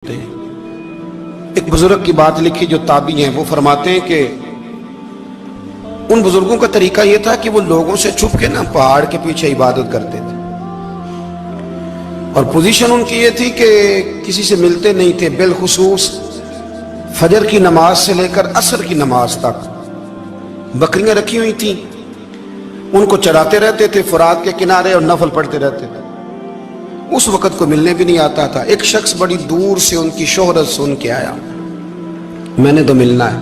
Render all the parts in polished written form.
एक बुजुर्ग की बात लिखी जो ताबी हैं, वो फरमाते हैं कि उन बुजुर्गों का तरीका ये था कि वो लोगों से छुप के ना पहाड़ के पीछे इबादत करते थे और पोजीशन उनकी ये थी कि किसी से मिलते नहीं थे, बिलखुसूस फजर की नमाज से लेकर असर की नमाज तक बकरियां रखी हुई थी, उनको चराते रहते थे फुरात के किनारे और नफल पढ़ते रहते थे। उस वक्त को मिलने भी नहीं आता था। एक शख्स बड़ी दूर से उनकी शोहरत सुन के आया, मैंने तो मिलना है।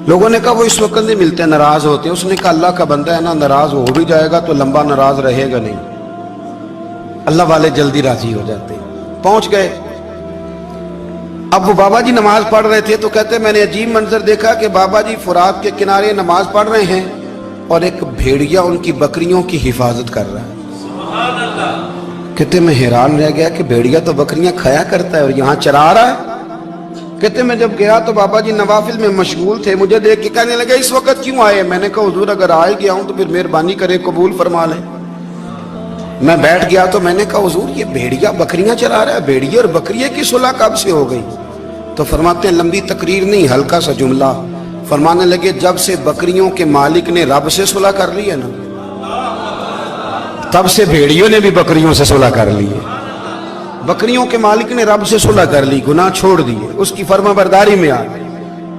लोगों ने कहा वो इस वक्त नहीं मिलते, नाराज होते हैं। उसने कहा अल्लाह का बंदा है ना, नाराज हो भी जाएगा तो लंबा नाराज रहेगा नहीं, अल्लाह वाले जल्दी राजी हो जाते हैं। पहुंच गए। अब वो बाबा जी नमाज पढ़ रहे थे तो कहते मैंने अजीब मंजर देखा कि बाबा जी फुरात के किनारे नमाज पढ़ रहे हैं और एक भेड़िया उनकी बकरियों की हिफाजत कर रहा है। कहते मैं हैरान रह गया कि भेड़िया तो बकरियां खाया करता है और यहाँ चरा रहा है। कहते मैं जब गया तो बाबा जी नवाफिल में मशगूल थे, मुझे देख के कहने लगे इस वक्त क्यों आए। मैंने कहा हुजूर अगर आ ही गया हूं तो फिर मेहरबानी करे कबूल फरमा ले। मैं बैठ गया तो मैंने कहा हुजूर ये भेड़िया बकरियां चरा रहा है, भेड़िया और बकरिया की सुलह कब से हो गई। तो फरमाते हैं लंबी तकरीर नहीं, हल्का सा जुमला। फरमाने लगे जब से बकरियों के मालिक ने रब से सुलह कर ली है ना, तब से भेड़ियों ने भी बकरियों से सुलह कर ली है। बकरियों के मालिक ने रब से सुलह कर ली, गुनाह छोड़ दिए, उसकी फर्माबरदारी में आ गए।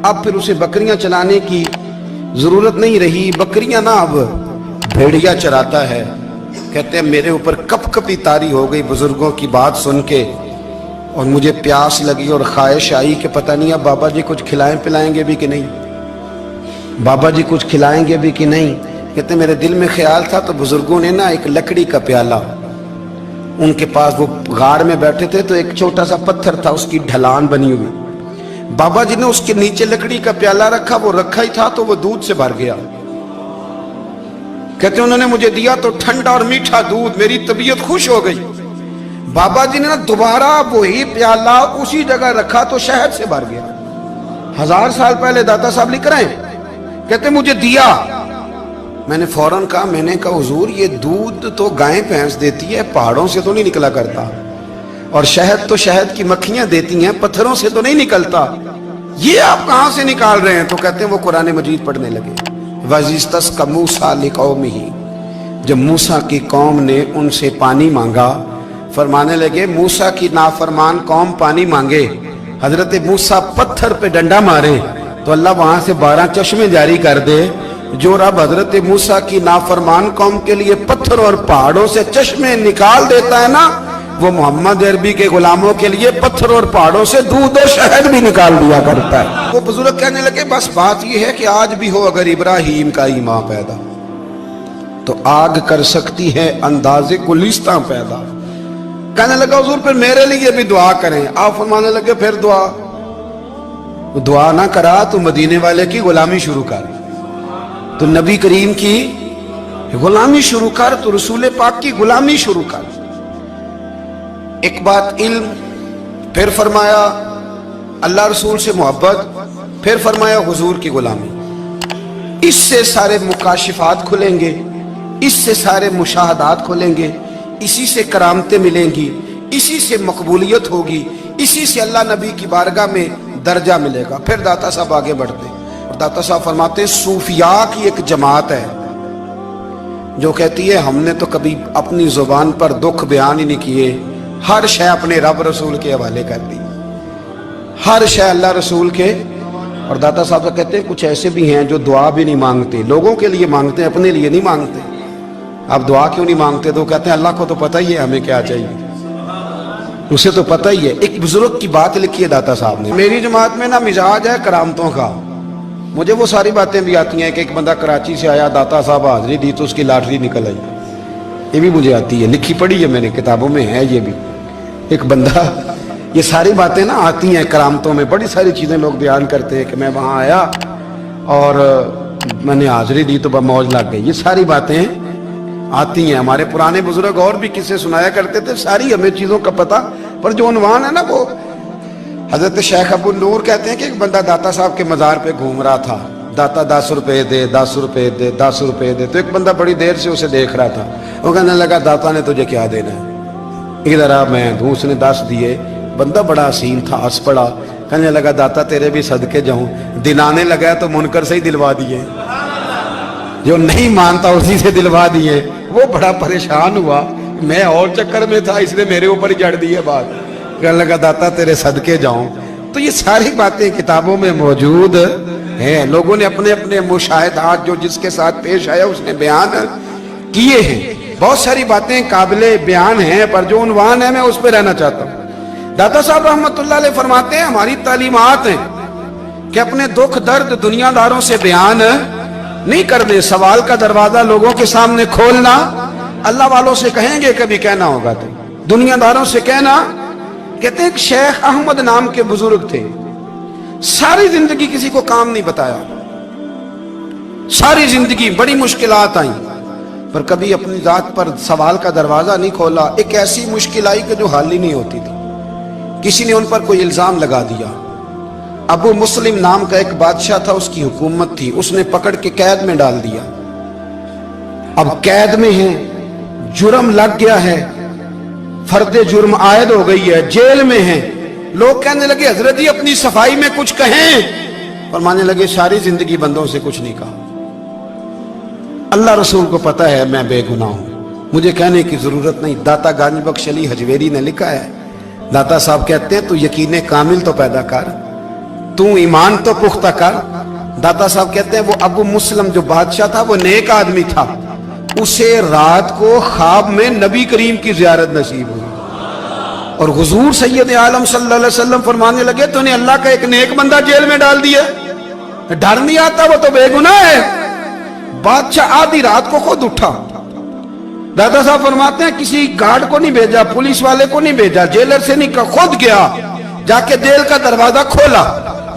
अब फिर उसे बकरियां चलाने की जरूरत नहीं रही, बकरियां ना अब भेड़िया चराता है। कहते हैं मेरे ऊपर कपकपी तारी हो गई बुजुर्गों की बात सुन के और मुझे प्यास लगी और ख्वाहिश आई कि पता नहीं अब बाबा जी कुछ खिलाएं पिलाएंगे भी कि नहीं, बाबा जी कुछ खिलाएंगे भी कि नहीं। कहते मेरे दिल में ख्याल था तो बुजुर्गों ने ना एक लकड़ी का प्याला, उनके पास वो गार में बैठे थे तो एक छोटा सा पत्थर था, उसकी ढलान बनी हुई, बाबा जी ने उसके नीचे लकड़ी का प्याला रखा, वो रखा ही था तो वो दूध से भर गया। कहते उन्होंने मुझे दिया तो ठंडा और मीठा दूध, मेरी तबीयत खुश हो गई। बाबा जी ने ना दोबारा वही प्याला उसी जगह रखा तो शहद से भर गया। 1000 साल पहले दाता साहब लिख रहे हैं। कहते मुझे दिया, मैंने फौरन कहा, मैंने कहा हुजूर ये दूध तो गाय भैंस देती है, पहाड़ों से तो नहीं निकला करता, और शहद तो शहद की मक्खियां देती हैं, पत्थरों से तो नहीं निकलता, ये आप कहां से निकाल रहे हैं। तो कहते हैं वो कुरान मजीद पढ़ने लगे। वज़िस्तस्क़ा मूसा लिक़ौमिही, जब मूसा की कौम ने उनसे पानी मांगा, फरमाने लगे मूसा की नाफरमान कौम पानी मांगे, हजरत मूसा पत्थर पे डंडा मारे तो अल्लाह वहां से 12 चश्मे जारी कर दे। जो रब हजरत मूसा की नाफरमान कौम के लिए पत्थर और पहाड़ों से चश्मे निकाल देता है ना, वो मोहम्मद अरबी के गुलामों के लिए पत्थर और पहाड़ों से दूध और शहद भी निकाल दिया करता है। वो बुजुर्ग कहने लगे बस बात ये है कि आज भी हो अगर इब्राहिम का ईमान पैदा तो आग कर सकती है अंदाजे गुलिस्तां पैदा। कहने लगा हुजूर फिर मेरे लिए भी दुआ करें। आप फरमाने लगे फिर दुआ ना करा तो मदीने वाले की गुलामी शुरू कर, तो नबी करीम की गुलामी शुरू कर, तो रसूल पाक की गुलामी शुरू कर। एक बात इल्म, फिर फरमाया अल्लाह रसूल से मोहब्बत, फिर फरमाया हुजूर की गुलामी। इससे सारे मुकाशिफात खुलेंगे, इससे सारे मुशाहदात खुलेंगे, इसी से करामतें मिलेंगी, इसी से मकबूलियत होगी, इसी से अल्लाह नबी की बारगाह में दर्जा मिलेगा। फिर दाता साहब आगे बढ़ते और दाता साहब फरमाते सूफिया की एक जमात है जो कहती है हमने तो कभी अपनी जुबान पर दुख बयान ही नहीं किए, हर शय अपने रब रसूल के हवाले कर दी, हर शय अल्लाह रसूल के। और दाता साहब तो कहते हैं कुछ ऐसे भी हैं जो दुआ भी नहीं मांगते, लोगों के लिए मांगते हैं, अपने लिए नहीं मांगते। आप दुआ क्यों नहीं मांगते? तो कहते हैं अल्लाह को तो पता ही है हमें क्या चाहिए, उसे तो पता ही है। एक बुजुर्ग की बात लिखी है दाता साहब ने, मेरी जमात में ना मिजाज है करामतों का, मुझे वो सारी बातें भी आती हैं कि एक बंदा कराची से आया, दाता साहब हाजिरी दी तो उसकी लॉटरी निकल आई, ये भी मुझे आती है, लिखी पढ़ी है मैंने, किताबों में है ये भी। एक बंदा, ये सारी बातें ना आती हैं करामतों में, बड़ी सारी चीजें लोग बयान करते हैं कि मैं वहां आया और मैंने हाजिरी दी तो मौज लग गई, ये सारी बातें आती हैं। हमारे पुराने बुजुर्ग और भी किस्से सुनाया करते थे, सारी हमें चीजों का पता, पर जो उन्वान है ना वो हजरत शेख अबू नूर कहते हैं कि एक बंदा दाता साहब के मजार पे घूम रहा था, दाता 10 रुपए दे, 10 रुपए दे, 10 रुपए दे। तो एक बंदा बड़ी देर से उसे देख रहा था, वो कहने लगा दाता ने तुझे क्या देना है, इधर आ मैं दूँ। उसने 10 दिए, बंदा बड़ा हसीन था, हंस पड़ा, कहने लगा दाता तेरे भी सदके जाऊं। दिन आने लगा तो मुनकर से ही दिलवा दिए, जो नहीं मानता उसी से दिलवा दिए। वो बड़ा परेशान हुआ, मैं और चक्कर में था इसलिए मेरे ऊपर ही जड़ दी है बात। कहने लगा दाता तेरे सदके जाऊं। तो ये सारी बातें किताबों में मौजूद हैं, लोगों ने अपने अपने मुशाहिदात जो जिसके साथ पेश आया उसने बयान किए हैं। बहुत सारी बातें काबिले बयान हैं, पर जो उन्वान है मैं उस पर रहना चाहता हूँ। दाता साहब रहमतुल्लाह अलैह फरमाते हैं हमारी तालीमात हैं कि अपने दुख दर्द दुनियादारों से बयान नहीं करने, सवाल का दरवाजा लोगों के सामने खोलना। अल्लाह वालों से कहेंगे कभी कहना होगा तो दुनियादारों से कहना। कहते हैं शेख अहमद नाम के बुजुर्ग थे, सारी जिंदगी किसी को काम नहीं बताया, सारी जिंदगी बड़ी मुश्किलात आई, पर कभी अपनी जात पर सवाल का दरवाजा नहीं खोला। एक ऐसी मुश्किल आई कि जो हल ही नहीं होती थी। किसी ने उन पर कोई इल्जाम लगा दिया। अबू मुस्लिम नाम का एक बादशाह था, उसकी हुकूमत थी, उसने पकड़ के कैद में डाल दिया। अब कैद में है, जुर्म लग गया है, फर्दे जुर्म आयद हो गई है, जेल में है। लोग कहने लगे हजरत जी अपनी सफाई में कुछ कहें, और मानने लगे सारी जिंदगी बंदों से कुछ नहीं कहा। अल्लाह रसूल को पता है मैं बेगुनाह हूं, मुझे कहने की जरूरत नहीं। दाता गानी बख्श अली हजवेरी ने लिखा है, दाता साहब कहते हैं तू यकीन कामिल तो पैदा कर, तू ईमान तो पुख्ता कर। दाता साहब कहते हैं वो अबू मुस्लिम जो बादशाह था वो नेक आदमी था, उसे रात को ख्वाब में नबी करीम की जियारत नसीब हुई, और हुजूर सैयद आलम सल्लल्लाहु अलैहि वसल्लम फरमाने लगे तूने अल्लाह का एक नेक बंदा जेल में डाल दिया, डर नहीं आता, वो तो बेगुनाह है। बादशाह आधी रात को खुद उठा। दादा साहब फरमाते हैं किसी गार्ड को नहीं भेजा, पुलिस वाले को नहीं भेजा, जेलर से नहीं, खुद गया, जाके जेल का दरवाजा खोला,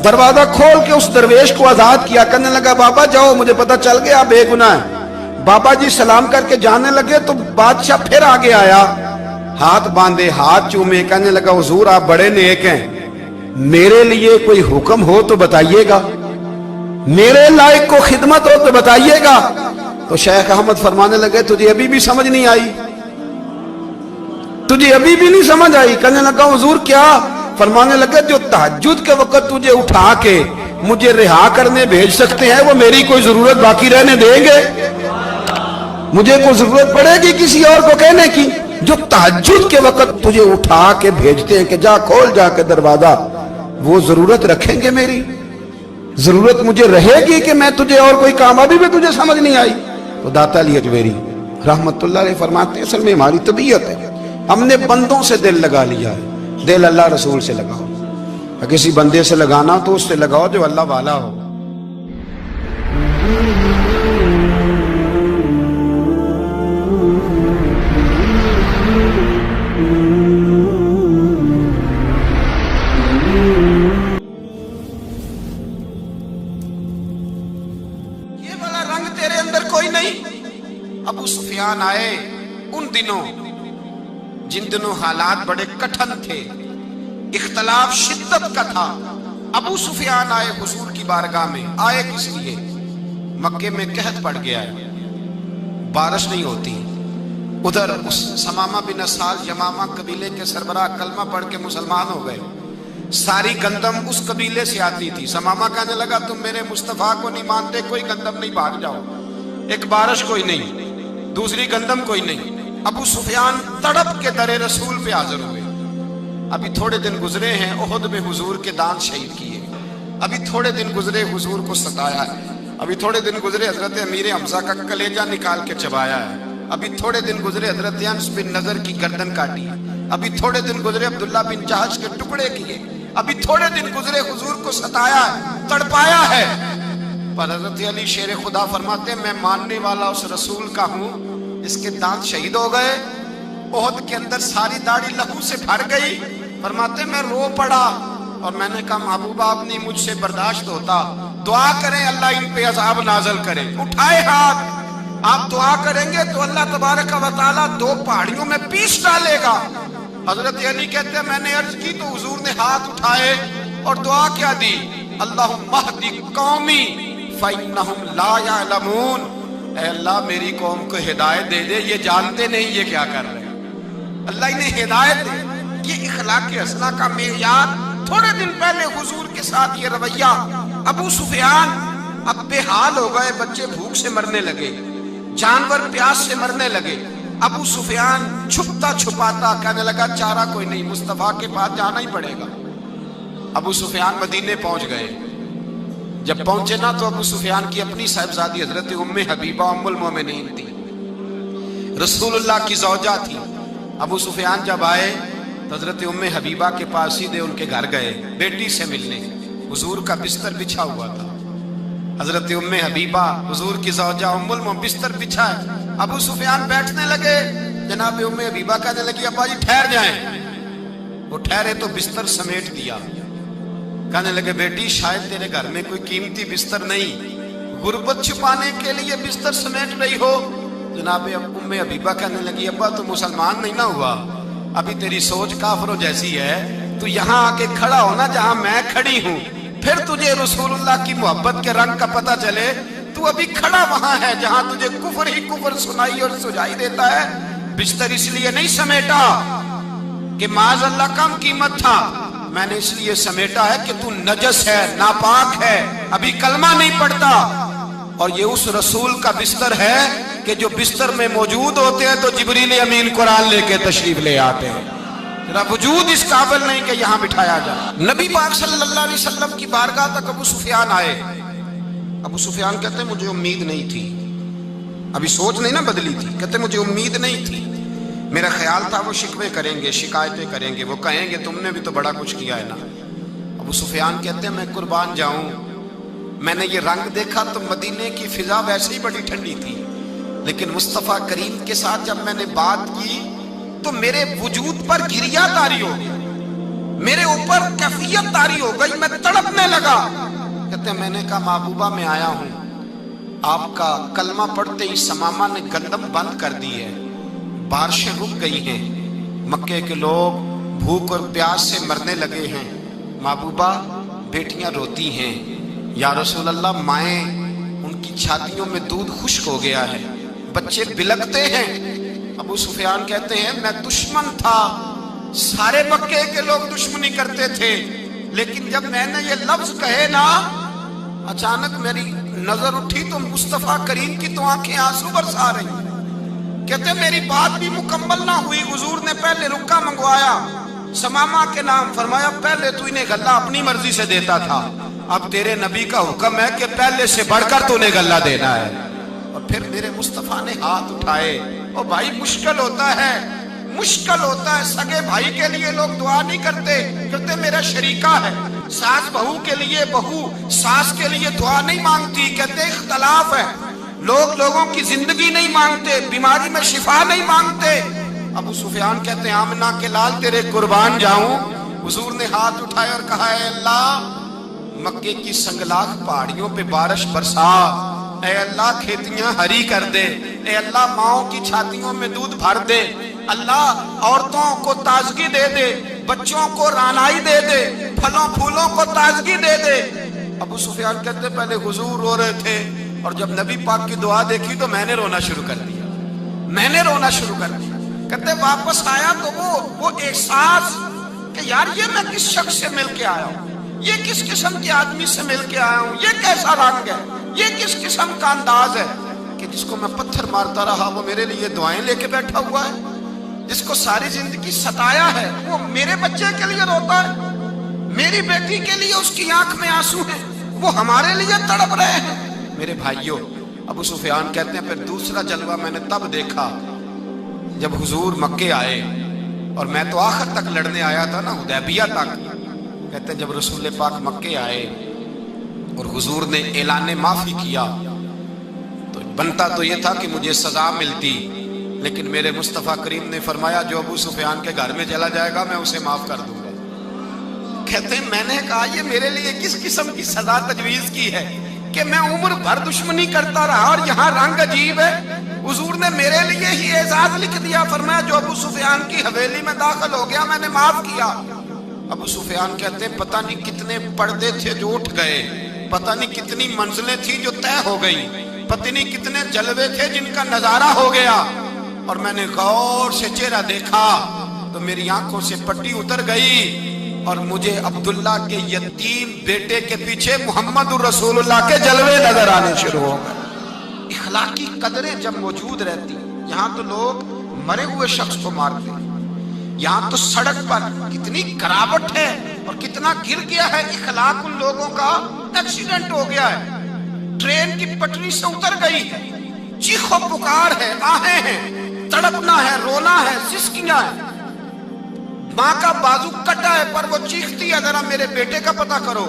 दरवाजा खोल के उस दरवेश को आजाद किया। कहने लगा बाबा जाओ, मुझे पता चल गया आप बेगुनाह है। बाबा जी सलाम करके जाने लगे तो बादशाह फिर आगे आया, हाथ बांधे, हाथ चूमे, कहने लगा हुजूर आप बड़े नेक हैं, मेरे लिए कोई हुक्म हो तो बताइएगा, मेरे लायक को खिदमत हो तो बताइएगा। तो शेख अहमद फरमाने लगे तुझे अभी भी समझ नहीं आई, तुझे अभी भी नहीं समझ आई। कहने लगा हुजूर क्या? फरमाने लगे जो तहज्जुद के वक्त तुझे उठा के मुझे रिहा करने भेज सकते हैं वो मेरी कोई जरूरत बाकी रहने देंगे? मुझे कोई जरूरत पड़ेगी किसी और को कहने की? जो तहज्जुद के वक्त तुझे उठा के भेजते हैं कि जा खोल जाके दरवाजा, वो जरूरत रखेंगे मेरी? जरूरत मुझे रहेगी कि मैं तुझे और कोई काम? अभी भी तुझे समझ नहीं आई? तो दाता अली हजवेरी रहमतुल्लाह अलैह फरमाते हैं असल में हमारी तबीयत है, हमने बंदों से दिल लगा लिया है। दिल अल्लाह रसूल से लगाओ, किसी बंदे से लगाना तो उससे लगाओ जो अल्लाह वाला हो। ये वाला रंग तेरे अंदर कोई नहीं। अबू सुफियान आए उन दिनों जिन दिनों हालात बड़े कठिन थे, इख्तलाफ शिद्दत का था। अबू सुफियान आए हुजूर की बारगाह में। आए किस लिए? मक्के में कहत पड़ गया है, बारिश नहीं होती। उधर उस समामा बिन असाल यमामा कबीले के सरबराह कलमा पढ़ के मुसलमान हो गए। सारी गंदम उस कबीले से आती थी। समामा कहने लगा तुम मेरे मुस्तफा को नहीं मानते, कोई गंदम नहीं, भाग जाओ। एक बारिश कोई नहीं, दूसरी गंदम कोई नहीं। अबू सुफियान तड़प के दरे रसूल पे हाजिर हुए। अभी थोड़े दिन गुजरे हैं, ओहद में हुजूर के दांत शहीद किए। अभी थोड़े दिन गुजरे हुजूर को सताया है। अभी थोड़े दिन गुजरे हजरत अमीर हमजा का कलेजा निकाल के चबाया है। अभी थोड़े दिन गुजरे हजरत अनस बिन नजर की गर्दन काटी। अभी थोड़े दिन गुजरे अब्दुल्ला बिन जहाज के टुकड़े किए। अभी थोड़े दिन गुजरे हुजूर को सताया है, तड़पाया है। पर हजरत अली शेर खुदा फरमाते मैं मानने वाला उस रसूल का हूं, इसके दांत शहीद हो गए। ओहद के अंदर सारी दाढ़ी लहू से भर गई। फरमाते मैं रो पड़ा और मैंने कहा महबूबा अब नहीं मुझसे बर्दाश्त होता, दुआ करें अल्लाह इन पे अज़ाब नाज़िल करे। उठाए हाथ, आप दुआ करेंगे तो अल्लाह तबारक व तआला दो पहाड़ियों में पीस डालेगा। हजरत अली कहते हैं मैंने अर्ज की तो हुजूर ने हाथ उठाए और दुआ क्या दी, अल्लाहुम्मा हदी कौमी फइन्नहुम ला यअलमून। ऐ अल्लाह मेरी कौम को हिदायत दे दे, ये जानते नहीं ये क्या कर रहे हैं। अल्लाह इन्हें हिदायत दे। یہ اخلاق حسنہ کا معیار. تھوڑے دن پہلے حضور کے ساتھ یہ رویہ. ابو سفیان اب بے حال ہو گئے, بچے بھوک سے مرنے لگے, جانور پیاس سے مرنے لگے. ابو سفیان چھپتا چھپاتا کہنے لگا چارہ کوئی نہیں, مصطفیٰ کے پاس جانا ہی پڑے گا. ابو سفیان مدینے پہنچ گئے. جب پہنچے نا تو ابو سفیان کی اپنی صاحبزادی حضرت ام حبیبہ ام المومنین تھی, رسول اللہ کی زوجہ تھی. ابو سفیان جب آئے تو حضرت ام حبیبہ کے پاس سیدھے ان کے گھر گئے بیٹی سے ملنے. حضور کا بستر بچھا ہوا تھا. حضرت ام حبیبہ حضور کی زوجہ ام المومنین بستر بچھا ہے. ابو سفیان بیٹھنے لگے, جناب ام حبیبہ کہنے لگی ابا جی ٹھہر جائیں. وہ ٹھہرے تو بستر سمیٹ دیا. کہنے لگے بیٹی شاید تیرے گھر میں کوئی قیمتی بستر نہیں, غربت چھپانے کے لیے بستر سمیٹ رہی ہو. جناب ام حبیبہ کہنے لگی ابا تو مسلمان نہیں نہ ہوا, ابھی تیری سوچ کافروں جیسی ہے. تو یہاں آ کے کھڑا ہونا جہاں میں کھڑی ہوں, پھر تجھے رسول اللہ کی محبت کے رنگ کا پتہ چلے. تو ابھی کھڑا وہاں ہے جہاں تجھے کفر ہی کفر سنائی اور سجائی دیتا ہے. بستر اس لیے نہیں سمیٹا کہ معاذ اللہ کم قیمت تھا, میں نے اس لیے سمیٹا ہے کہ تو نجس ہے, ناپاک ہے, ابھی کلمہ نہیں پڑھتا. اور یہ اس رسول کا بستر ہے کہ جو بستر میں موجود ہوتے ہیں تو جبریل امین قرآن لے کے تشریف لے آتے ہیں. ذرا وجود اس قابل نہیں کہ یہاں بٹھایا جائے. نبی پاک صلی اللہ علیہ وسلم کی بارگاہ تک ابو سفیان آئے. ابو سفیان کہتے ہیں مجھے امید نہیں تھی, ابھی سوچ نہیں نہ بدلی تھی. کہتے مجھے امید نہیں تھی, میرا خیال تھا وہ شکوے کریں گے, شکایتیں کریں گے, وہ کہیں گے تم نے بھی تو بڑا کچھ کیا ہے نا. ابو سفیان کہتے ہیں میں قربان جاؤں, میں نے یہ رنگ دیکھا تو مدینے کی فضا ویسے ہی بڑی ٹھنڈی تھی, لیکن مصطفیٰ کریم کے ساتھ جب میں نے بات کی تو میرے وجود پر گریہ طاری ہو گئی, میرے اوپر کیفیت طاری ہو گئی, میں تڑپنے لگا. کہتے ہیں میں نے کہا محبوبہ میں آیا ہوں, آپ کا کلمہ پڑھتے ہی سمامہ نے گندم بند کر دی ہے, بارشیں رک گئی ہیں, مکے کے لوگ بھوک اور پیاس سے مرنے لگے ہیں. محبوبہ بیٹیاں روتی ہیں, یا رسول اللہ مائیں ان کی چھاتیوں میں دودھ خشک ہو گیا ہے, بچے بلکتے ہیں. ابو سفیان کہتے ہیں میں دشمن تھا, سارے مکے کے لوگ دشمنی کرتے تھے, لیکن جب میں نے یہ لفظ کہے نا اچانک میری نظر اٹھی تو مصطفیٰ کریم کی تو آنکھیں آنسو برسا رہی. کہتے میری بات بھی مکمل نہ ہوئی, حضور نے پہلے رکا منگوایا سمامہ کے نام, فرمایا پہلے تو انہیں غلہ اپنی مرضی سے دیتا تھا, اب تیرے نبی کا حکم ہے کہ پہلے سے بڑھ کر تو انہیں غلہ دینا ہے. اور پھر میرے مصطفیٰ نے ہاتھ اٹھائے. او بھائی مشکل ہوتا ہے, مشکل ہوتا ہے, سگے بھائی کے لیے لوگ دعا نہیں کرتے, کہتے میرا شریکہ ہے. ساس بہو کے لیے بہو ساس کے لیے دعا نہیں مانگتی, کہتے اختلاف ہے, لوگ لوگوں کی زندگی نہیں مانگتے, بیماری میں شفا نہیں مانگتے. ابو سفیان کہتے ہیں آمنہ کے لال تیرے قربان جاؤں. حضور نے ہاتھ اٹھائے اور کہا اے اللہ مکے کی سنگلاخ پہاڑیوں پہ بارش برسا, اے اللہ کھیتیاں ہری کر دے, اے اللہ ماؤں کی چھاتیوں میں دودھ بھر دے, اللہ عورتوں کو تازگی دے دے, بچوں کو رانائی دے دے, پھلوں پھولوں کو تازگی دے دے. ابو سفیان کہتے پہلے حضور رو رہے تھے, اور جب نبی پاک کی دعا دیکھی تو میں نے رونا شروع کر دیا, میں نے رونا شروع کر دیا. کہتے واپس آیا تو وہ احساس کہ یار یہ میں کس شخص سے مل کے آیا ہوں, یہ کس قسم کے آدمی سے مل کے آیا ہوں, یہ کیسا رنگ ہے, یہ کس قسم کا انداز ہے کہ جس کو میں پتھر مارتا رہا وہ میرے لیے دعائیں لے کے بیٹھا ہوا ہے, جس کو ساری زندگی ستایا ہے وہ میرے بچے کے لیے روتا ہے, میری بیٹی کے لیے اس کی آنکھ میں آنسو ہیں, وہ ہمارے لیے تڑپ رہے ہیں. میرے بھائیوں, ابو سفیان کہتے ہیں پھر دوسرا جلوہ میں نے تب دیکھا جب حضور مکے آئے, اور میں تو آخر تک لڑنے آیا تھا نا, حدیبیہ تک. کہتے ہیں جب رسول پاک مکے آئے اور حضور نے اعلان معافی کیا تو بنتا تو یہ تھا کہ مجھے سزا ملتی, لیکن میرے مصطفیٰ کریم نے فرمایا جو ابو سفیان کے گھر میں چلا جائے گا میں اسے معاف کر دوں گا. کہتے ہیں میں نے کہا یہ میرے لیے کس قسم کی سزا تجویز کی ہے کہ میں عمر بھر دشمنی کرتا رہا اور یہاں رنگ عجیب ہے. حضور نے میرے لیے ہی اعزاز لکھ دیا, فرمایا جو ابو سفیان کی حویلی میں داخل ہو گیا میں نے معاف کیا. ابو سفیان کہتے ہیں پتہ نہیں کتنے پردے تھے جو اٹھ گئے, پتہ نہیں کتنی منزلیں تھی جو طے ہو گئی, پتہ نہیں کتنے جلوے تھے جن کا نظارہ ہو گیا. اور میں نے غور سے چہرہ دیکھا تو میری آنکھوں سے پٹی اتر گئی اور مجھے عبداللہ کے یتیم بیٹے کے پیچھے محمد رسول اللہ کے جلوے نظر آنے شروع ہو گئے۔ اخلاقی قدریں جب موجود رہتی، یہاں تو لوگ مرے ہوئے شخص کو مارتے ہیں، یہاں تو سڑک پر کتنی گراوٹ ہے اور کتنا گر گیا ہے، اخلاق ان لوگوں کا ایکسیڈنٹ ہو گیا ہے، ٹرین کی پٹری سے اتر گئی ہے، چیخ و پکار ہے، آہیں ہیں، تڑپنا ہے، رونا ہے، سسکیاں ہے، ماں کا بازو کٹا ہے پر وہ چیختی ہے ذرا میرے بیٹے کا پتہ کرو،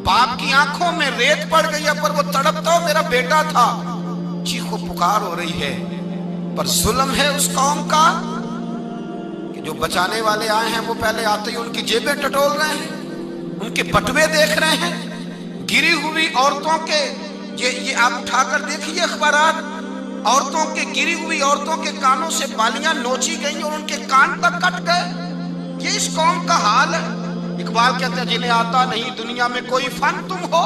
باپ کی آنکھوں میں ریت پڑ گئی ہے پر وہ تڑپتا ہو میرا بیٹا تھا، چیخ و پکار ہو رہی ہے۔ پر ظلم ہے اس قوم کا کہ جو بچانے والے آئے ہیں وہ پہلے آتے ہی ان کی جیبیں ٹٹول رہے ہیں، ان کے بٹوے دیکھ رہے ہیں، گری ہوئی عورتوں کے، یہ آپ اٹھا کر دیکھیے اخبارات، عورتوں کے گری ہوئی عورتوں کے کانوں سے بالیاں نوچی گئیں اور ان کے کان تک کٹ گئے۔ یہ اس قوم کا حال ہے۔ اقبال کہتے ہیں جنہیں آتا نہیں دنیا میں کوئی فن تم ہو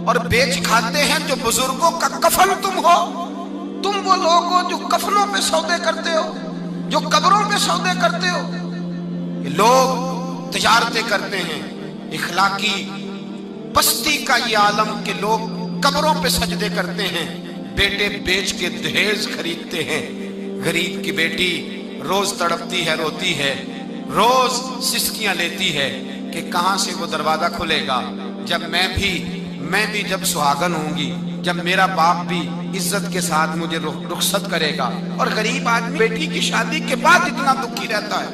اور بیچ کھاتے ہیں جو بزرگوں کا کفن تم ہو۔ تم وہ لوگ ہو جو کفنوں پہ سودے کرتے ہو، جو قبروں پہ سودے کرتے ہو۔ لوگ تجارتیں کرتے ہیں، اخلاقی پستی کا یہ عالم کہ لوگ قبروں پہ سجدے کرتے ہیں، بیٹے بیچ کے دہیز خریدتے ہیں۔ غریب کی بیٹی روز تڑپتی ہے، روتی ہے، روز سسکیاں لیتی ہے کہ کہاں سے وہ دروازہ کھلے گا جب میں بھی جب سہاگن ہوں گی، جب میرا باپ بھی عزت کے ساتھ مجھے رخصت کرے گا۔ اور غریب آدمی بیٹی کی شادی کے بعد اتنا دکھی رہتا ہے،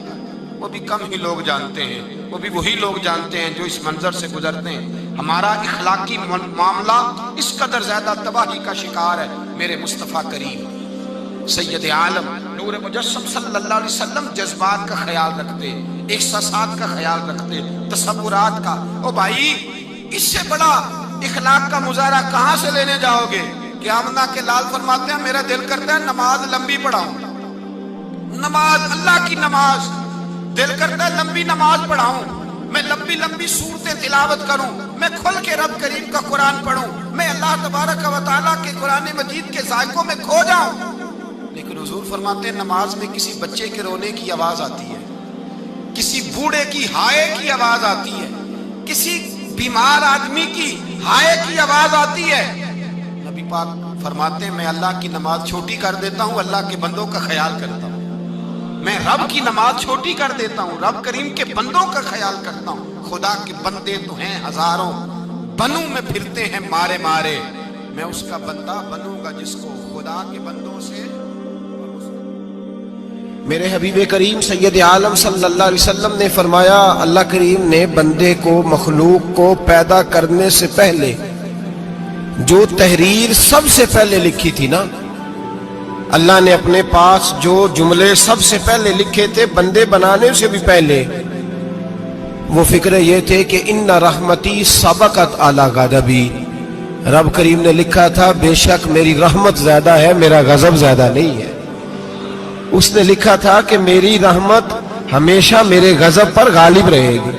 وہ بھی کم ہی لوگ جانتے ہیں، وہ بھی وہی لوگ جانتے ہیں جو اس منظر سے گزرتے ہیں۔ ہمارا اخلاقی معاملہ اس قدر زیادہ تباہی کا شکار ہے۔ میرے مصطفیٰ کریم سید عالم نور مجسم صلی اللہ علیہ وسلم جذبات کا خیال رکھتے، احساسات کا خیال رکھتے، تصورات کا۔ او بھائی، اس سے بڑا اخلاق کا مظاہرہ کہاں سے لینے جاؤ گے؟ کہ آمنہ کے لال فرماتے ہیں میرا دل کرتا ہے نماز لمبی پڑھاؤں، نماز اللہ کی نماز، دل کرتا ہے لمبی نماز پڑھاؤں، میں لمبی لمبی سورتیں تلاوت کروں، میں کھل کے رب کریم کا قرآن پڑھوں، میں اللہ تبارک و تعالیٰ کے قرآن مجید کے ذائقوں میں کھو جاؤں۔ لیکن حضور فرماتے ہیں نماز میں کسی بچے کے رونے کی آواز آتی ہے، کسی بوڑھے کی ہائے کی آواز آتی ہے، کسی بیمار آدمی کی ہائے کی آواز آتی ہے۔ نبی پاک فرماتے ہیں میں اللہ کی نماز چھوٹی کر دیتا ہوں، اللہ کے بندوں کا خیال کرتا ہوں۔ میں رب کی نماز چھوٹی کر دیتا ہوں، رب کریم کے بندوں کا خیال کرتا ہوں۔ خدا کے بندے تو ہیں ہزاروں، بنوں میں پھرتے ہیں مارے مارے، میں اس کا بندہ بنوں گا جس کو خدا کے بندوں سے۔ میرے حبیب کریم سید عالم صلی اللہ علیہ وسلم نے فرمایا اللہ کریم نے بندے کو، مخلوق کو پیدا کرنے سے پہلے جو تحریر سب سے پہلے لکھی تھی نا، اللہ نے اپنے پاس جو جملے سب سے پہلے لکھے تھے بندے بنانے سے بھی پہلے، وہ فکر یہ تھے کہ ان رحمتی سبقت اعلی غضبی، رب کریم نے لکھا تھا بے شک میری رحمت زیادہ ہے، میرا غضب زیادہ نہیں ہے۔ اس نے لکھا تھا کہ میری رحمت ہمیشہ میرے غضب پر غالب رہے گی۔